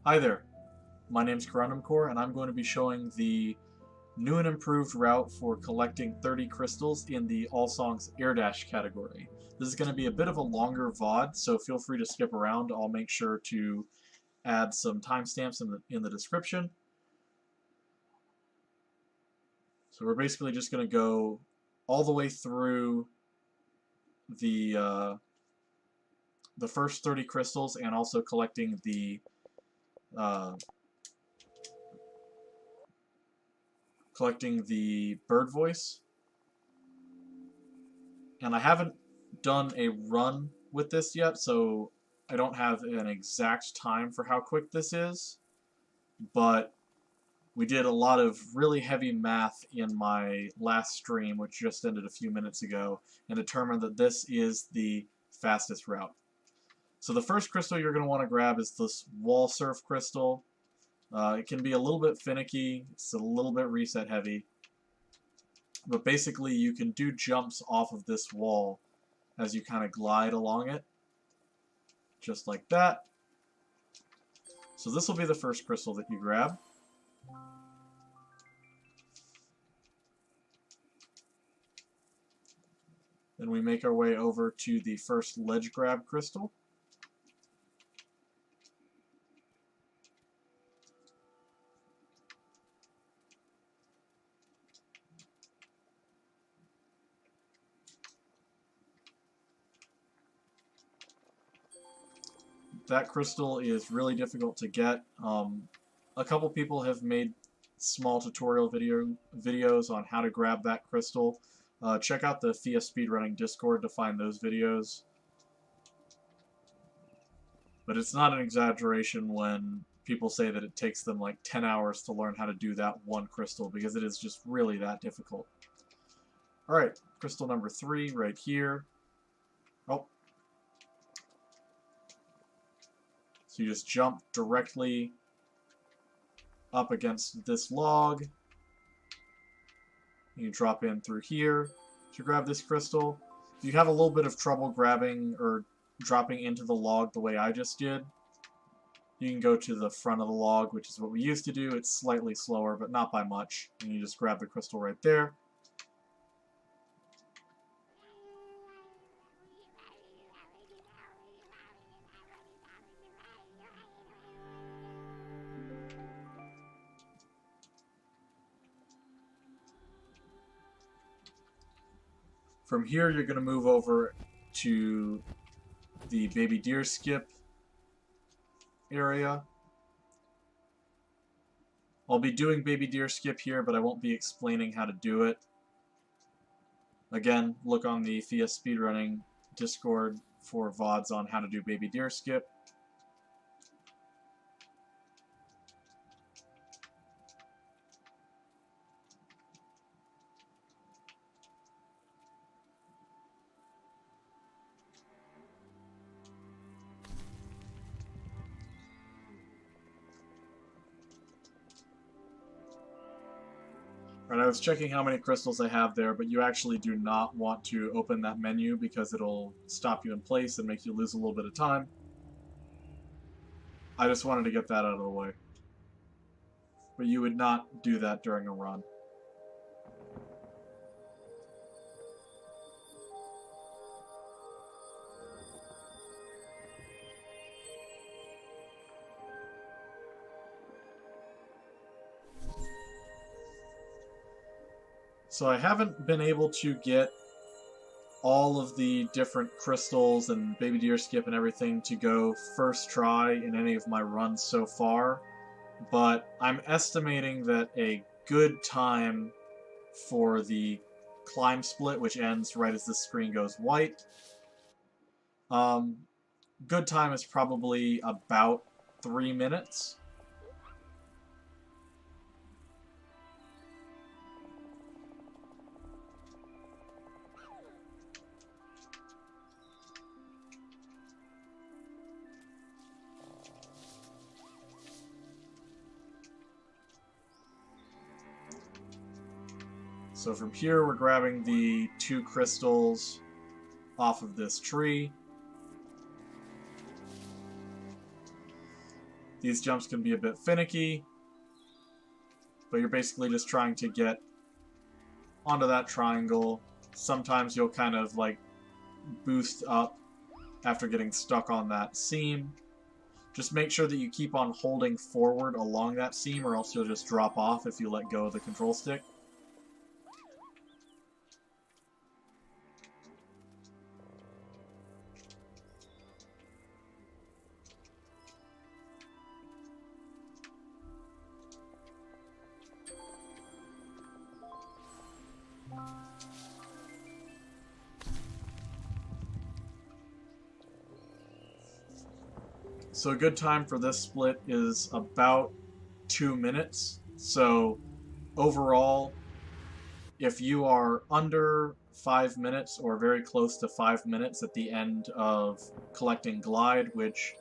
Hi there, my name's Core, and I'm going to be showing the new and improved route for collecting 30 crystals in the All Songs Air Dash category. This is going to be a bit of a longer VOD, so feel free to skip around. I'll make sure to add some timestamps in the description. So we're basically just going to go all the way through the first 30 crystals and also collecting the bird voice. And I haven't done a run with this yet, so I don't have an exact time for how quick this is, but we did a lot of really heavy math in my last stream, which just ended a few minutes ago, and determined that this is the fastest route. So the first crystal you're going to want to grab is this wall surf crystal. It can be a little bit finicky, it's a little bit reset heavy, but basically you can do jumps off of this wall as you kind of glide along it, just like that. So this will be the first crystal that you grab. Then we make our way over to the first ledge grab crystal. That crystal is really difficult to get. A couple people have made small tutorial videos on how to grab that crystal. Check out the FIA Speedrunning Discord to find those videos. But it's not an exaggeration when people say that it takes them like 10 hours to learn how to do that one crystal, because it is just really that difficult. Alright, crystal number 3 right here. Oh. So you just jump directly up against this log. You drop in through here to grab this crystal. If you have a little bit of trouble grabbing or dropping into the log the way I just did, you can go to the front of the log, which is what we used to do. It's slightly slower, but not by much. And you just grab the crystal right there. From here, you're going to move over to the baby deer skip area. I'll be doing baby deer skip here, but I won't be explaining how to do it. Again, look on the FIA Speedrunning Discord for VODs on how to do baby deer skip. Right, I was checking how many crystals I have there, but you actually do not want to open that menu because it'll stop you in place and make you lose a little bit of time. I just wanted to get that out of the way. But you would not do that during a run. So I haven't been able to get all of the different crystals and baby deer skip and everything to go first try in any of my runs so far, but I'm estimating that a good time for the climb split, which ends right as the screen goes white, good time is probably about 3 minutes. So from here, we're grabbing the 2 crystals off of this tree. These jumps can be a bit finicky, but you're basically just trying to get onto that triangle. Sometimes you'll kind of like boost up after getting stuck on that seam. Just make sure that you keep on holding forward along that seam, or else you'll just drop off if you let go of the control stick. So a good time for this split is about 2 minutes. So overall, if you are under 5 minutes or very close to 5 minutes at the end of collecting Glide, which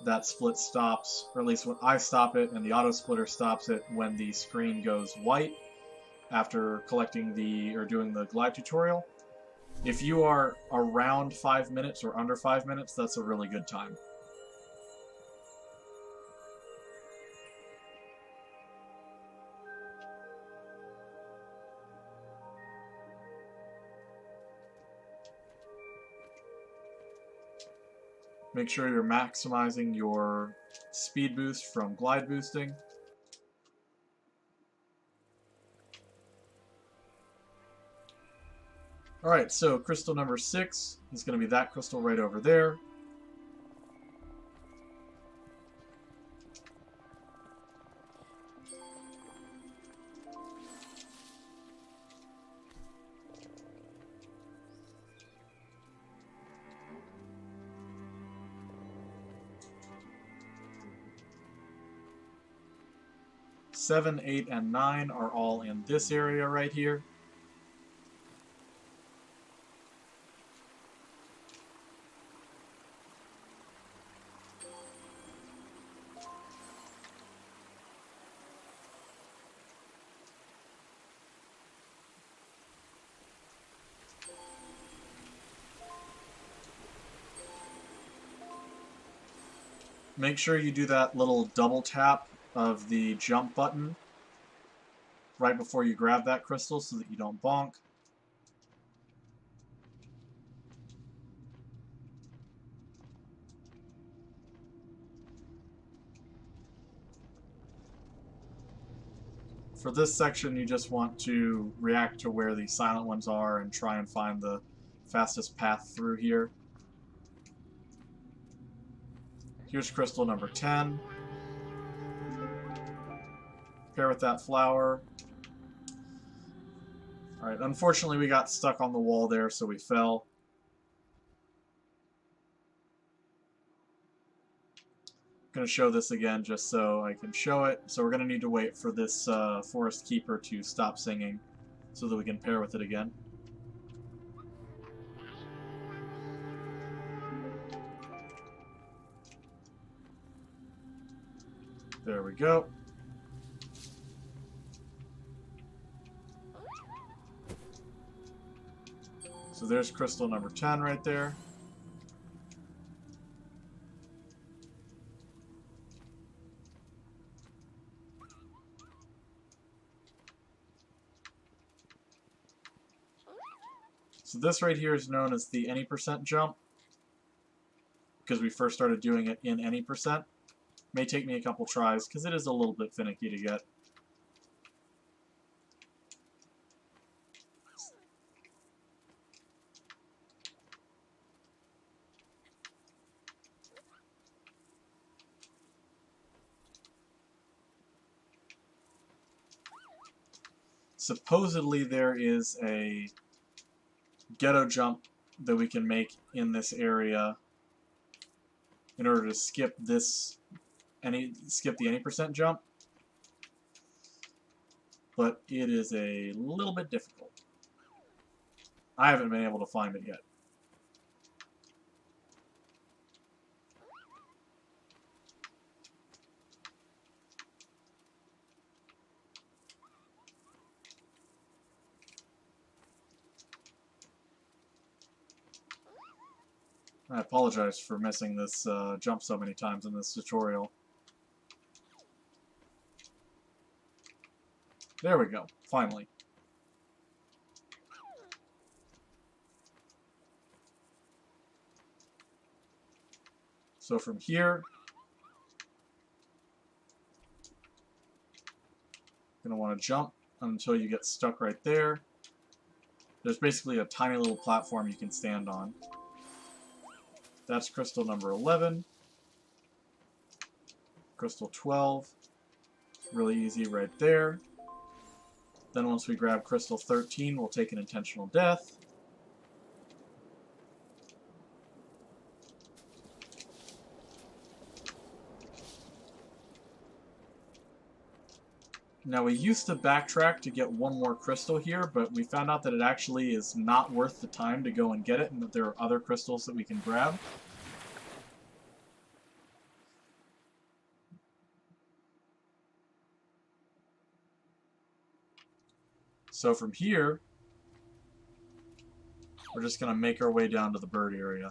that split stops, or at least when I stop it, and the auto splitter stops it when the screen goes white after collecting or doing the Glide tutorial. If you are around 5 minutes or under 5 minutes, that's a really good time. Make sure you're maximizing your speed boost from glide boosting. Alright, so crystal number 6 is going to be that crystal right over there. Seven, 8, and 9 are all in this area right here. Make sure you do that little double tap of the jump button right before you grab that crystal so that you don't bonk. For this section, you just want to react to where the silent ones are and try and find the fastest path through here. Here's crystal number 10. Pair with that flower. Alright, unfortunately we got stuck on the wall there, so we fell. I'm going to show this again just so I can show it. So we're going to need to wait for this forest keeper to stop singing so that we can pair with it again. There we go. So there's crystal number 10 right there. So this right here is known as the any percent jump, because we first started doing it in any percent. May take me a couple tries because it is a little bit finicky to get. Supposedly there is a ghetto jump that we can make in this area in order to skip the any percent jump, but it is a little bit difficult. I haven't been able to find it yet. I apologize for missing this jump so many times in this tutorial. There we go, finally. So from here, you're going to want to jump until you get stuck right there. There's basically a tiny little platform you can stand on. That's crystal number 11. Crystal 12. Really easy right there. Then once we grab crystal 13, we'll take an intentional death. Now we used to backtrack to get one more crystal here, but we found out that it actually is not worth the time to go and get it, and that there are other crystals that we can grab. So from here, we're just going to make our way down to the bird area.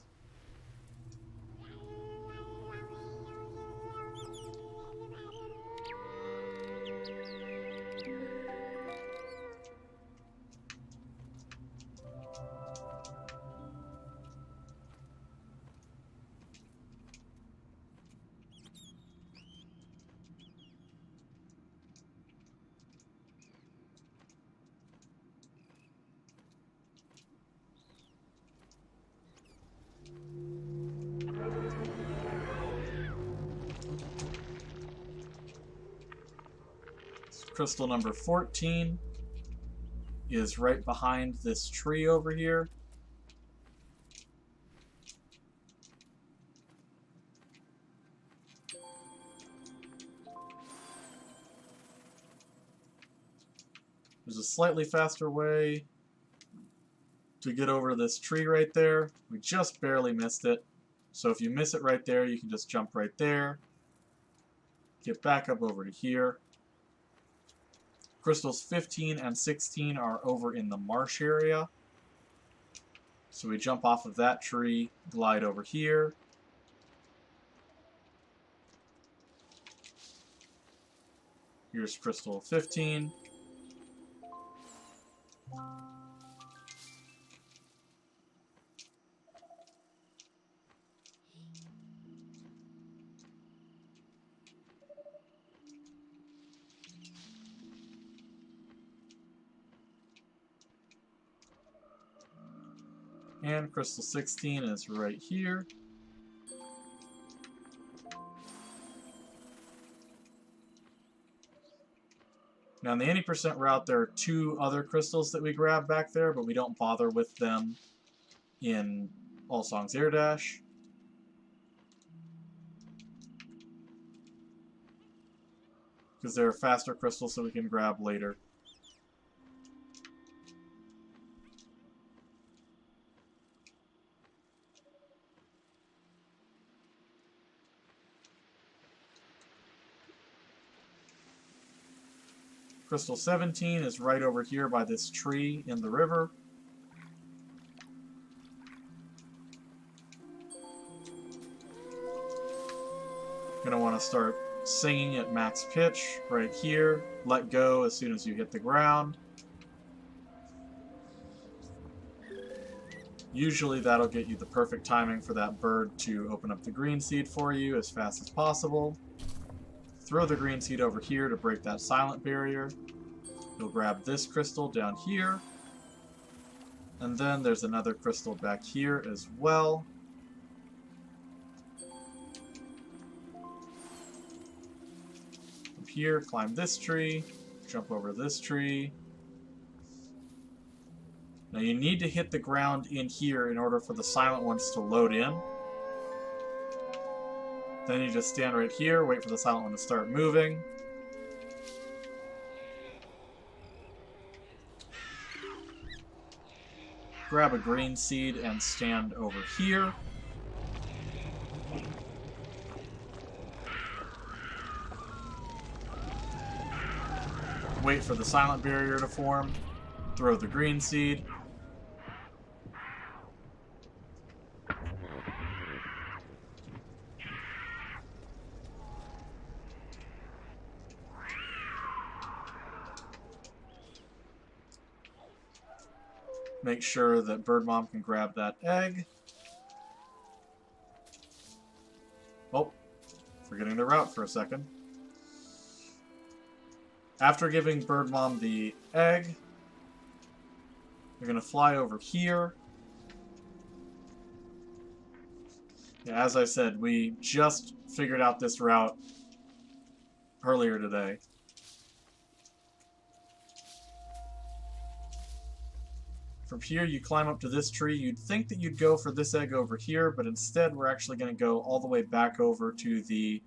Crystal number 14 is right behind this tree over here. There's a slightly faster way to get over this tree right there. We just barely missed it. So if you miss it right there, you can just jump right there. Get back up over to here. Crystals 15 and 16 are over in the marsh area. So we jump off of that tree, glide over here. Here's crystal 15. And crystal 16 is right here. Now in the 80% route, there are 2 other crystals that we grab back there, but we don't bother with them in All Songs Air Dash. Because they're faster crystals that we can grab later. Crystal 17 is right over here by this tree in the river. You're going to want to start singing at max pitch right here. Let go as soon as you hit the ground. Usually that'll get you the perfect timing for that bird to open up the green seed for you as fast as possible. Throw the green seed over here to break that silent barrier. You'll grab this crystal down here. And then there's another crystal back here as well. From here, climb this tree, jump over this tree. Now you need to hit the ground in here in order for the silent ones to load in. Then you just stand right here, wait for the silent one to start moving. Grab a green seed and stand over here. Wait for the silent barrier to form. Throw the green seed. make sure that Bird Mom can grab that egg. Oh, forgetting the route for a second. After giving Bird Mom the egg, you're going to fly over here. Yeah, as I said, we just figured out this route earlier today. From here, you climb up to this tree. You'd think that you'd go for this egg over here, but instead we're actually going to go all the way back over to the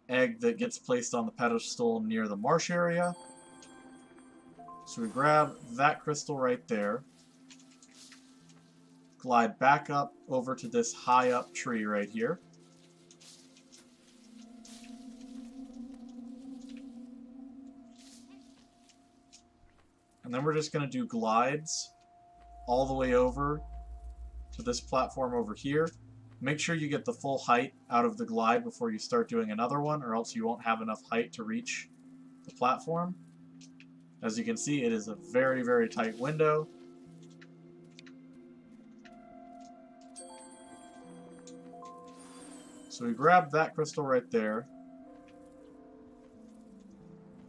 egg that gets placed on the pedestal near the marsh area. So we grab that crystal right there, glide back up over to this high up tree right here. And then we're just going to do glides all the way over to this platform over here. Make sure you get the full height out of the glide before you start doing another one, or else you won't have enough height to reach the platform. As you can see, it is a very, very tight window. So we grab that crystal right there,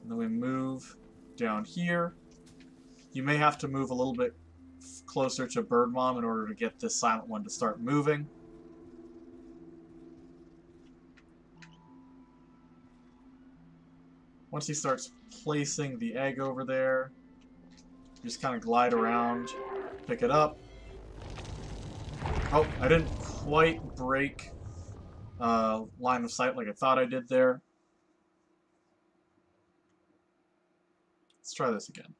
and then we move down here. You may have to move a little bit closer to Bird Mom in order to get this silent one to start moving. Once he starts placing the egg over there, just kind of glide around, pick it up. Oh, I didn't quite break line of sight like I thought I did there. Let's try this again.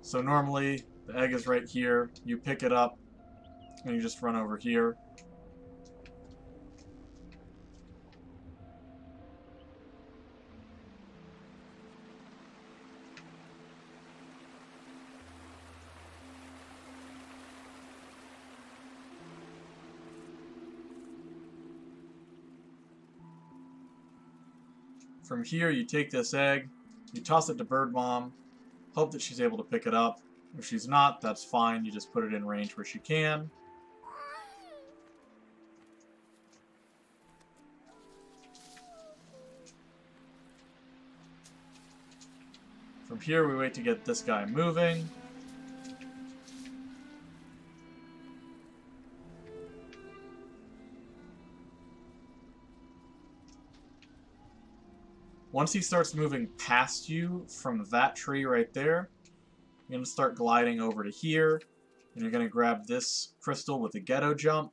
So normally, the egg is right here, you pick it up, and you just run over here. From here, you take this egg, you toss it to Bird Mom, hope that she's able to pick it up. If she's not, that's fine. You just put it in range where she can. From here, we wait to get this guy moving. Once he starts moving past you from that tree right there, you're going to start gliding over to here, and you're going to grab this crystal with a ghetto jump.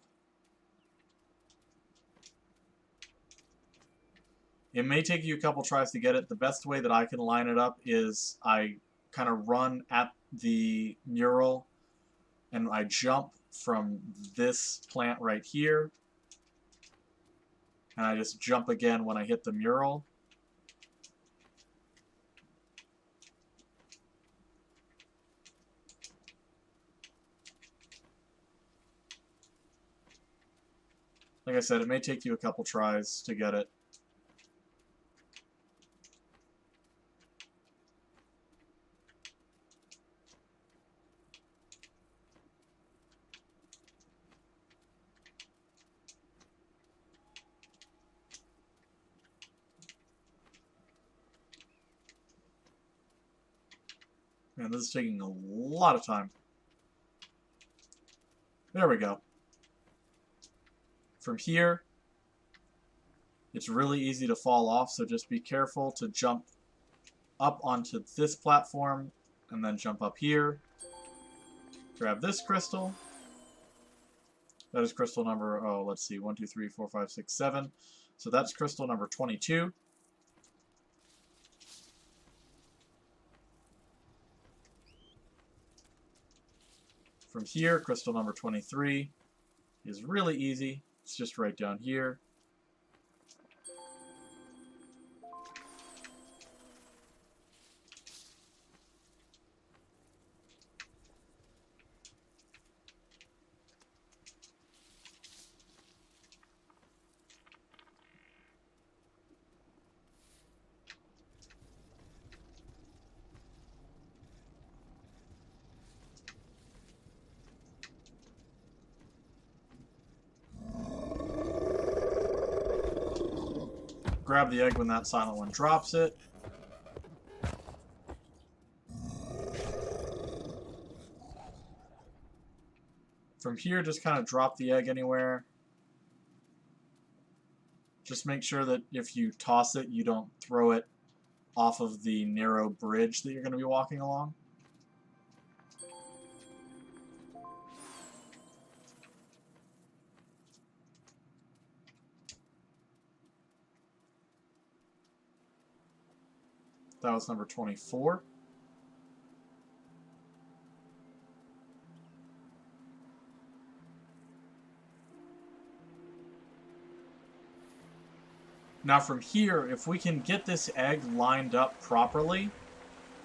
It may take you a couple tries to get it. The best way that I can line it up is I kind of run at the mural, and I jump from this plant right here, and I just jump again when I hit the mural. Like I said, it may take you a couple tries to get it. Man, this is taking a lot of time. There we go. From here, it's really easy to fall off, so just be careful to jump up onto this platform and then jump up here. Grab this crystal. That is crystal number, oh, let's see, 1, 2, 3, 4, 5, 6, 7. So that's crystal number 22. From here, crystal number 23 is really easy. It's just right down here. grab the egg when that silent one drops it. From here, just kind of drop the egg anywhere. Just make sure that if you toss it, you don't throw it off of the narrow bridge that you're going to be walking along. That was number 24. Now from here, if we can get this egg lined up properly,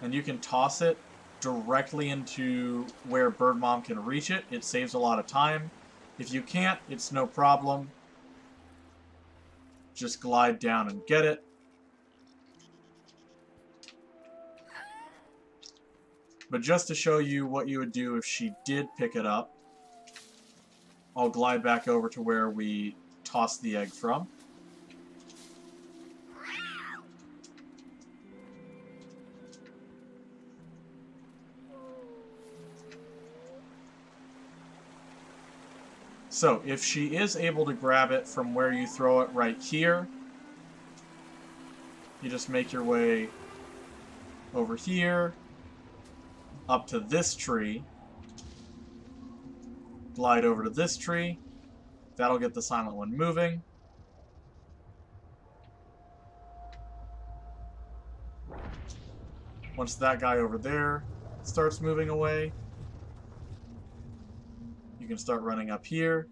and you can toss it directly into where Bird Mom can reach it, it saves a lot of time. If you can't, it's no problem. Just glide down and get it. But just to show you what you would do if she did pick it up, I'll glide back over to where we tossed the egg from. So, if she is able to grab it from where you throw it right here, you just make your way over here, up to this tree, glide over to this tree, that'll get the silent one moving. Once that guy over there starts moving away, you can start running up here.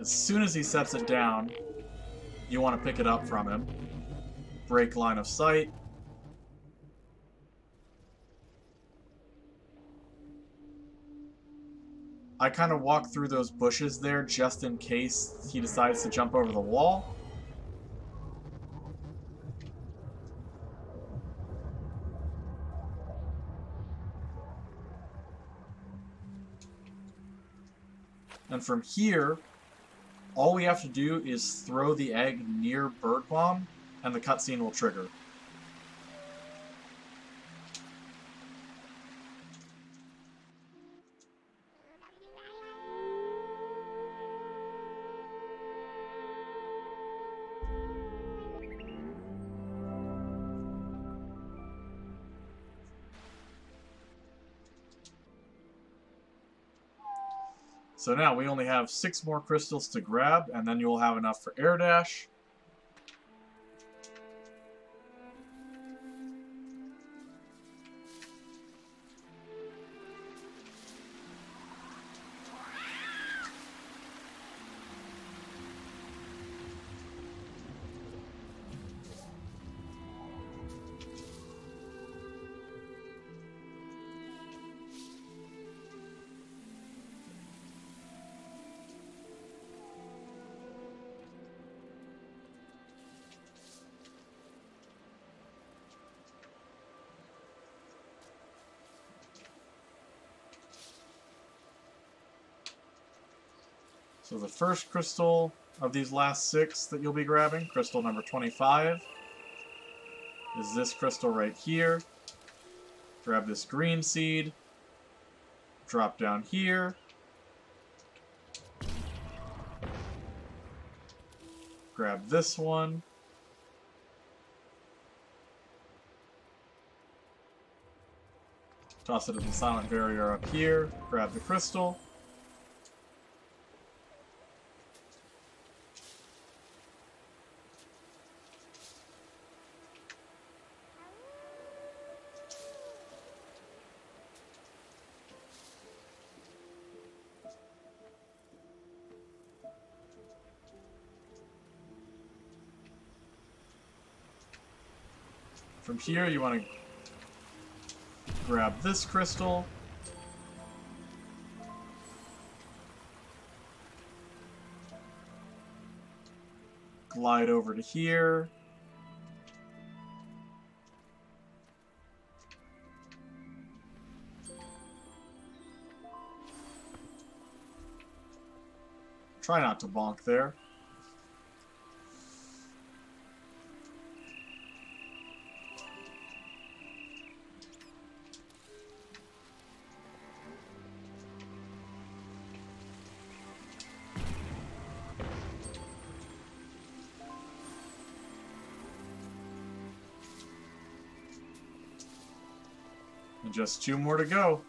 As soon as he sets it down, you want to pick it up from him. Break line of sight. I kind of walk through those bushes there just in case he decides to jump over the wall. And from here, all we have to do is throw the egg near Bird Bomb, and the cutscene will trigger. So now we only have 6 more crystals to grab, and then you'll have enough for air dash. So the first crystal of these last 6 that you'll be grabbing, crystal number 25, is this crystal right here. Grab this green seed, drop down here, grab this one, toss it in the silent barrier up here, grab the crystal. From here, you want to grab this crystal. Glide over to here. Try not to bonk there. And just 2 more to go.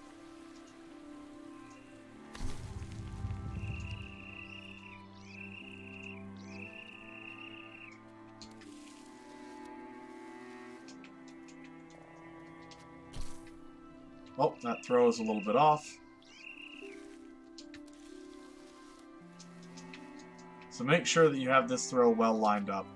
Oh, that throw is a little bit off. So make sure that you have this throw well lined up.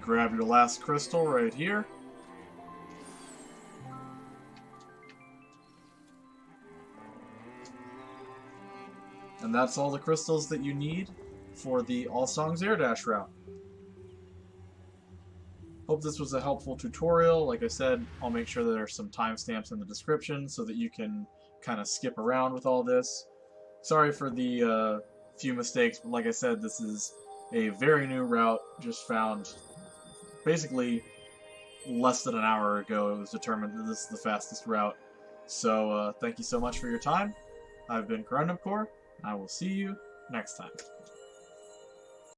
Grab your last crystal right here. And that's all the crystals that you need for the All Songs Air Dash route. Hope this was a helpful tutorial. Like I said, I'll make sure that there's some timestamps in the description so that you can kind of skip around with all this. Sorry for the few mistakes, but like I said, this is a very new route, just found basically less than an hour ago. It was determined that this is the fastest route. So thank you so much for your time. I've been Corundum Core, and I will see you next time.